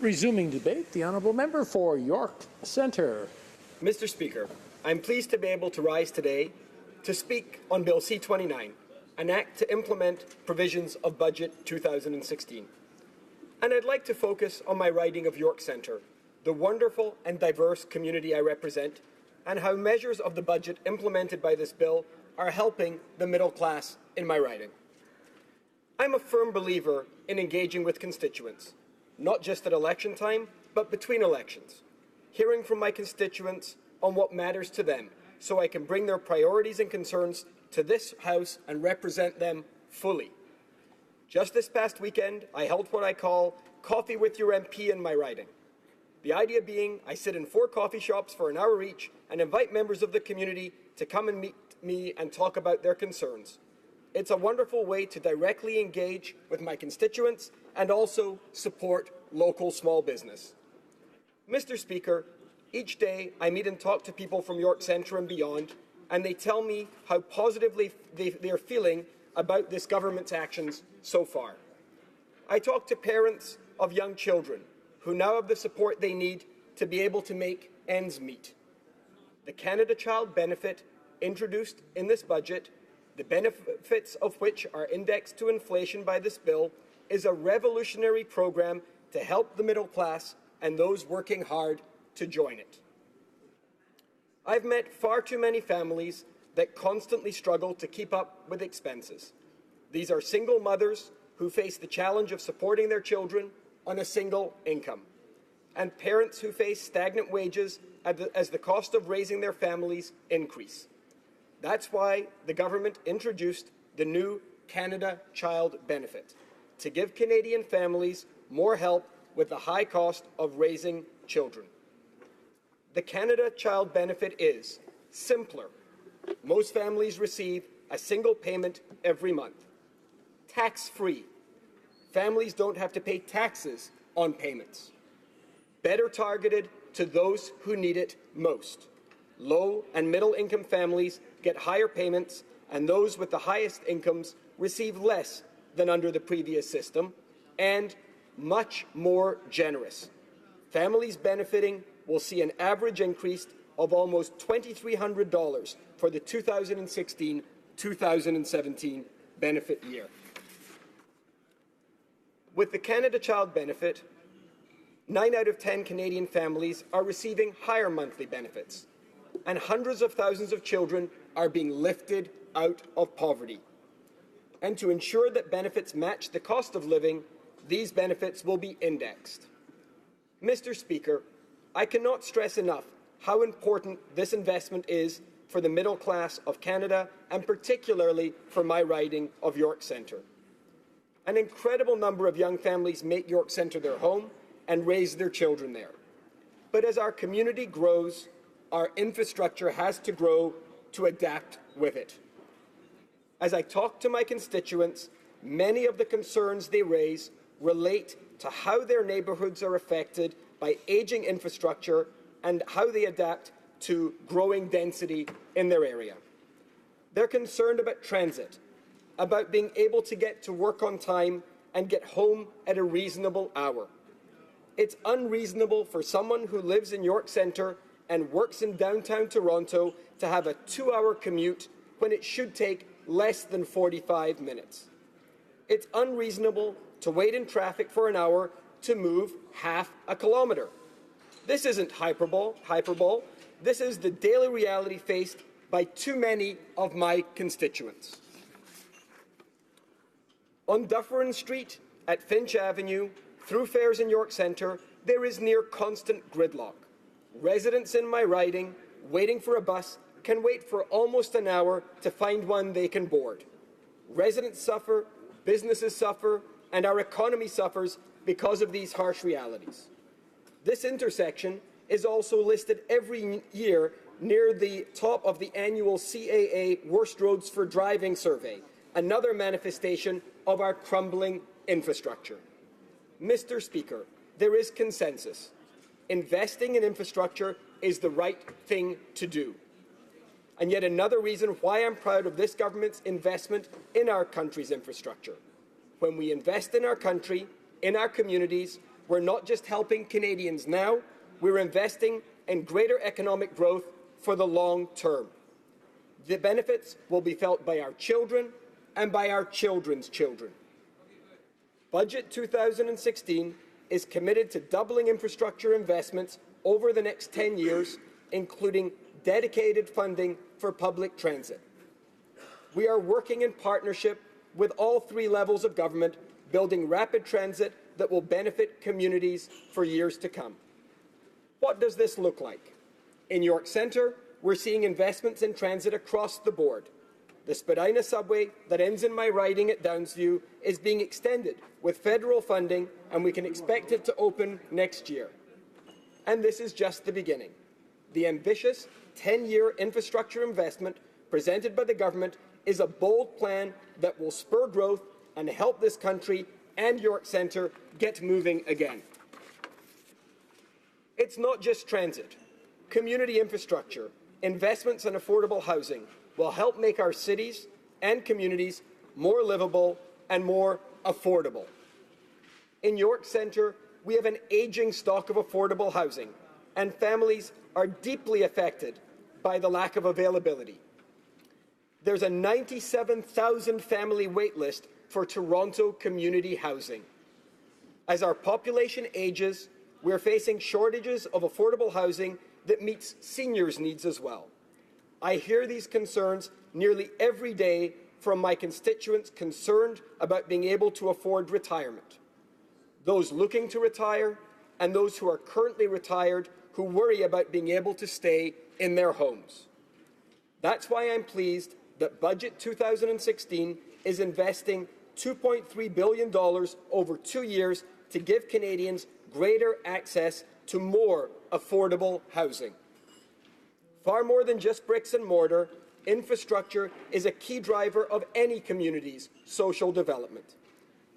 Resuming debate, the honourable member for York Centre. Mr. Speaker, I'm pleased to be able to rise today to speak on Bill C-29, an act to implement provisions of Budget 2016. And I'd like to focus on my riding of York Centre, the wonderful and diverse community I represent, and how measures of the budget implemented by this bill are helping the middle class in my riding. I'm a firm believer in engaging with constituents, not just at election time, but between elections, hearing from my constituents on what matters to them so I can bring their priorities and concerns to this House and represent them fully. Just this past weekend, I held what I call Coffee with Your MP in my riding. The idea being I sit in 4 coffee shops for an hour each and invite members of the community to come and meet me and talk about their concerns. It's a wonderful way to directly engage with my constituents and also support local small business. Mr. Speaker, each day I meet and talk to people from York Centre and beyond, and they tell me how positively they're feeling about this government's actions so far. I talk to parents of young children who now have the support they need to be able to make ends meet. The Canada Child Benefit, introduced in this budget, the benefits of which are indexed to inflation by this bill, is a revolutionary program to help the middle class and those working hard to join it. I've met far too many families that constantly struggle to keep up with expenses. These are single mothers who face the challenge of supporting their children on a single income, and parents who face stagnant wages as the cost of raising their families increase. That's why the government introduced the new Canada Child Benefit, to give Canadian families more help with the high cost of raising children. The Canada Child Benefit is simpler. Most families receive a single payment every month. Tax-free. Families don't have to pay taxes on payments. Better targeted to those who need it most. Low and middle income families get higher payments, and those with the highest incomes receive less than under the previous system, and much more generous. Families benefiting will see an average increase of almost $2,300 for the 2016-2017 benefit year. With the Canada Child Benefit, 9 out of 10 Canadian families are receiving higher monthly benefits, and hundreds of thousands of children are being lifted out of poverty. And to ensure that benefits match the cost of living, these benefits will be indexed. Mr. Speaker, I cannot stress enough how important this investment is for the middle class of Canada, and particularly for my riding of York Centre. An incredible number of young families make York Centre their home and raise their children there. But as our community grows, our infrastructure has to grow to adapt with it. As I talk to my constituents, many of the concerns they raise relate to how their neighbourhoods are affected by ageing infrastructure and how they adapt to growing density in their area. They're concerned about transit, about being able to get to work on time and get home at a reasonable hour. It's unreasonable for someone who lives in York Centre and works in downtown Toronto to have a 2-hour commute when it should take less than 45 minutes. It's unreasonable to wait in traffic for an hour to move half a kilometre. This isn't hyperbole. This is the daily reality faced by too many of my constituents. On Dufferin Street, at Finch Avenue, through fares in York Centre, there is near constant gridlock. Residents in my riding, waiting for a bus, can wait for almost an hour to find one they can board. Residents suffer, businesses suffer, and our economy suffers because of these harsh realities. This intersection is also listed every year near the top of the annual CAA Worst Roads for Driving survey, another manifestation of our crumbling infrastructure. Mr. Speaker, there is consensus. Investing in infrastructure is the right thing to do. And yet another reason why I'm proud of this government's investment in our country's infrastructure. When we invest in our country, in our communities, we're not just helping Canadians now, we're investing in greater economic growth for the long term. The benefits will be felt by our children and by our children's children. Budget 2016 is committed to doubling infrastructure investments over the next 10 years, including dedicated funding for public transit. We are working in partnership with all three levels of government, building rapid transit that will benefit communities for years to come. What does this look like? In York Centre, we're seeing investments in transit across the board. The Spadina subway that ends in my riding at Downsview is being extended with federal funding, and we can expect it to open next year. And this is just the beginning. The ambitious 10-year infrastructure investment presented by the government is a bold plan that will spur growth and help this country and York Centre get moving again. It's not just transit. Community infrastructure, investments in affordable housing will help make our cities and communities more livable and more affordable. In York Centre, we have an ageing stock of affordable housing, and families are deeply affected by the lack of availability. There's a 97,000 family waitlist for Toronto community housing. As our population ages, we're facing shortages of affordable housing that meets seniors' needs as well. I hear these concerns nearly every day from my constituents concerned about being able to afford retirement. Those looking to retire and those who are currently retired who worry about being able to stay in their homes. That's why I'm pleased that Budget 2016 is investing $2.3 billion over 2 years to give Canadians greater access to more affordable housing. Far more than just bricks and mortar, infrastructure is a key driver of any community's social development.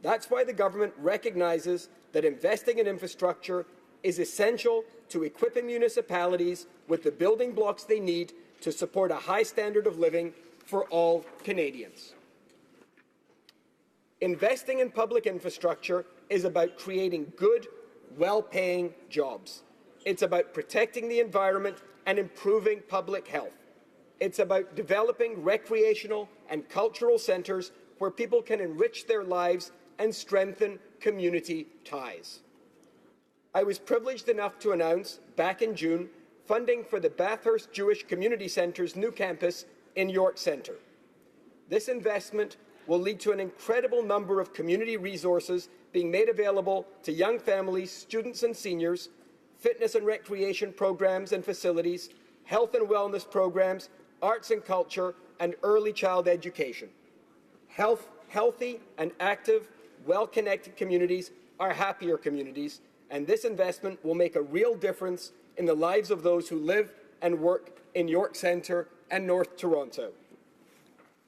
That's why the government recognizes that investing in infrastructure is essential to equipping municipalities with the building blocks they need to support a high standard of living for all Canadians. Investing in public infrastructure is about creating good, well-paying jobs. It's about protecting the environment and improving public health. It's about developing recreational and cultural centres where people can enrich their lives and strengthen community ties. I was privileged enough to announce, back in June, funding for the Bathurst Jewish Community Centre's new campus in York Centre. This investment will lead to an incredible number of community resources being made available to young families, students and seniors, fitness and recreation programs and facilities, health and wellness programs, arts and culture, and early child education. Healthy and active, well-connected communities are happier communities, and this investment will make a real difference in the lives of those who live and work in York Centre and North Toronto.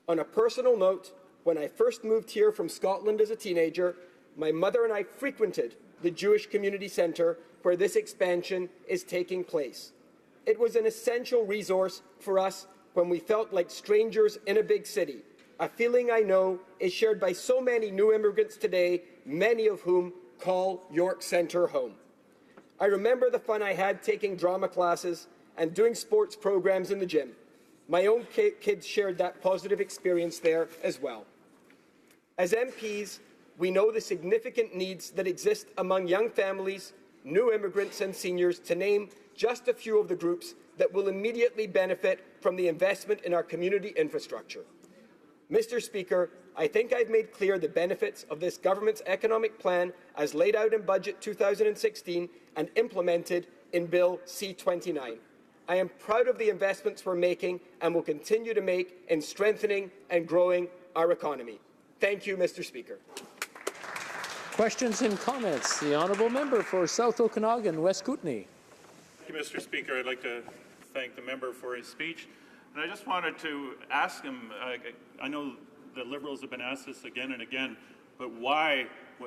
On a personal note, when I first moved here from Scotland as a teenager, my mother and I frequented the Jewish Community Centre where this expansion is taking place. It was an essential resource for us when we felt like strangers in a big city, a feeling I know is shared by so many new immigrants today, many of whom call York Centre home. I remember the fun I had taking drama classes and doing sports programs in the gym. My own kids shared that positive experience there as well. As MPs, we know the significant needs that exist among young families, new immigrants and seniors, to name just a few of the groups that will immediately benefit from the investment in our community infrastructure. Mr. Speaker, I think I've made clear the benefits of this government's economic plan as laid out in Budget 2016 and implemented in Bill C-29. I am proud of the investments we're making and will continue to make in strengthening and growing our economy. Thank you, Mr. Speaker. Questions and comments. The honourable member for South Okanagan, West Kootenay. Thank you, Mr. Speaker. I'd like to thank the member for his speech. And I just wanted to ask him, I know the Liberals have been asked this again and again, but why,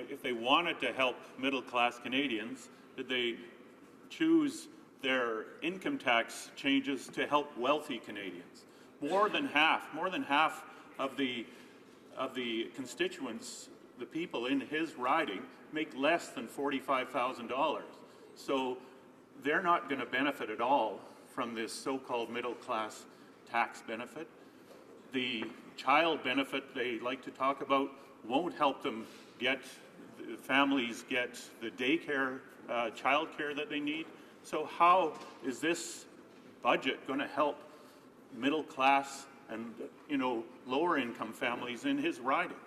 if they wanted to help middle-class Canadians, did they choose their income tax changes to help wealthy Canadians? More than half of the constituents the people in his riding make less than $45,000. So they're not going to benefit at all from this so-called middle-class tax benefit. The child benefit they like to talk about won't help them families get the daycare, child care that they need. So how is this budget going to help middle class and lower income families in his riding?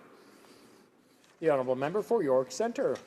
The honourable member for York Centre.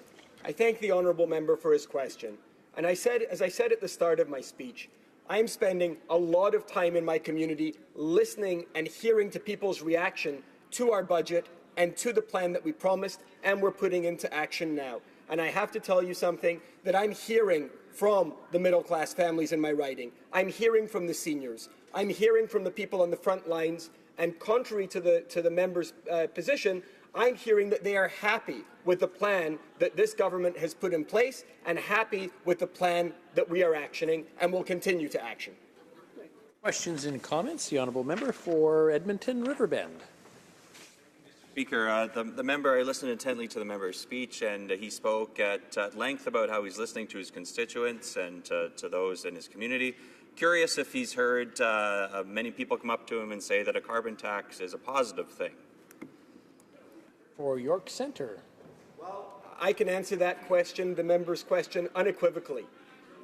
I thank the honourable member for his question. And as I said at the start of my speech, I'm spending a lot of time in my community listening and hearing to people's reaction to our budget and to the plan that we promised and we're putting into action now. And I have to tell you something that I'm hearing from the middle-class families in my riding. I'm hearing from the seniors. I'm hearing from the people on the front lines. And contrary to the member's position, I'm hearing that they are happy with the plan that this government has put in place and happy with the plan that we are actioning and will continue to action. Questions and comments? The honourable member for Edmonton Riverbend. Speaker, the member, I listened intently to the member's speech, and he spoke at length about how he's listening to his constituents and to those in his community. Curious if he's heard many people come up to him and say that a carbon tax is a positive thing. For York Centre. Well, I can answer that question, the member's question, unequivocally.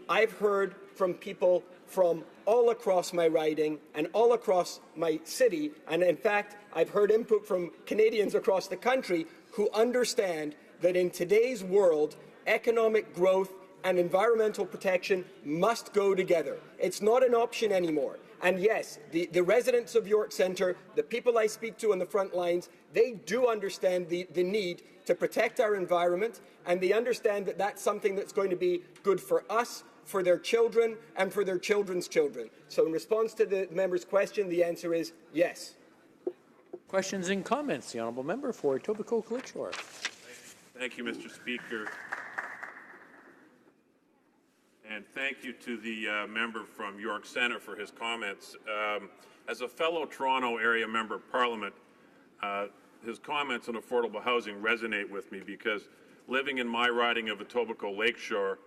I've heard from people from all across my riding and all across my city, and in fact, I've heard input from Canadians across the country who understand that in today's world, economic growth and environmental protection must go together. It's not an option anymore. And yes, the residents of York Centre, the people I speak to on the front lines, they do understand the need to protect our environment, and they understand that that's something that's going to be good for us, for their children, and for their children's children. So in response to the member's question, the answer is yes. Questions and comments? The honourable member for Etobicoke Lakeshore. Thank you, Mr. Speaker. And thank you to the member from York Centre for his comments. As a fellow Toronto area member of Parliament, his comments on affordable housing resonate with me because living in my riding of Etobicoke Lakeshore,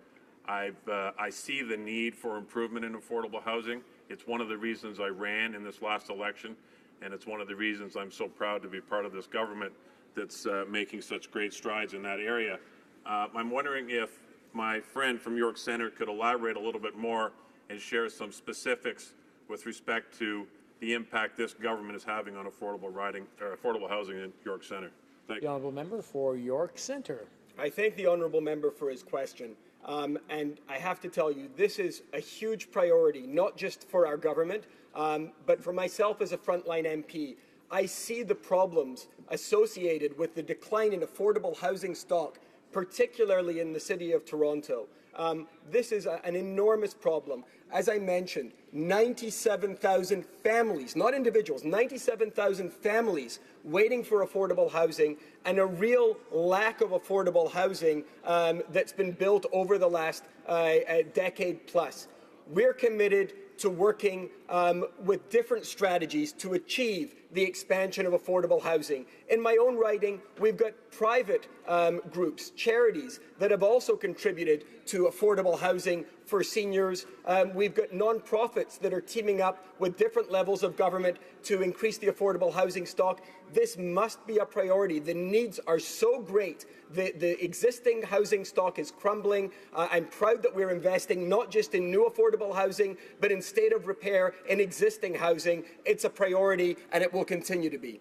I see the need for improvement in affordable housing. It's one of the reasons I ran in this last election, and it's one of the reasons I'm so proud to be part of this government that's making such great strides in that area. I'm wondering if my friend from York Centre could elaborate a little bit more and share some specifics with respect to the impact this government is having on affordable housing in York Centre. Thank you. The honourable member for York Centre. I thank the honourable member for his question. And I have to tell you, this is a huge priority, not just for our government, but for myself as a frontline MP. I see the problems associated with the decline in affordable housing stock, particularly in the city of Toronto. This is an enormous problem. As I mentioned, 97,000 families, not individuals, 97,000 families waiting for affordable housing, and a real lack of affordable housing that's been built over the last decade plus. We're committed to working with different strategies to achieve the expansion of affordable housing. In my own riding, we've got private groups, charities, that have also contributed to affordable housing for seniors. We've got non-profits that are teaming up with different levels of government to increase the affordable housing stock. This must be a priority. The needs are so great. The existing housing stock is crumbling. I'm proud that we're investing not just in new affordable housing, but in state of repair in existing housing. It's a priority, and it will continue to be.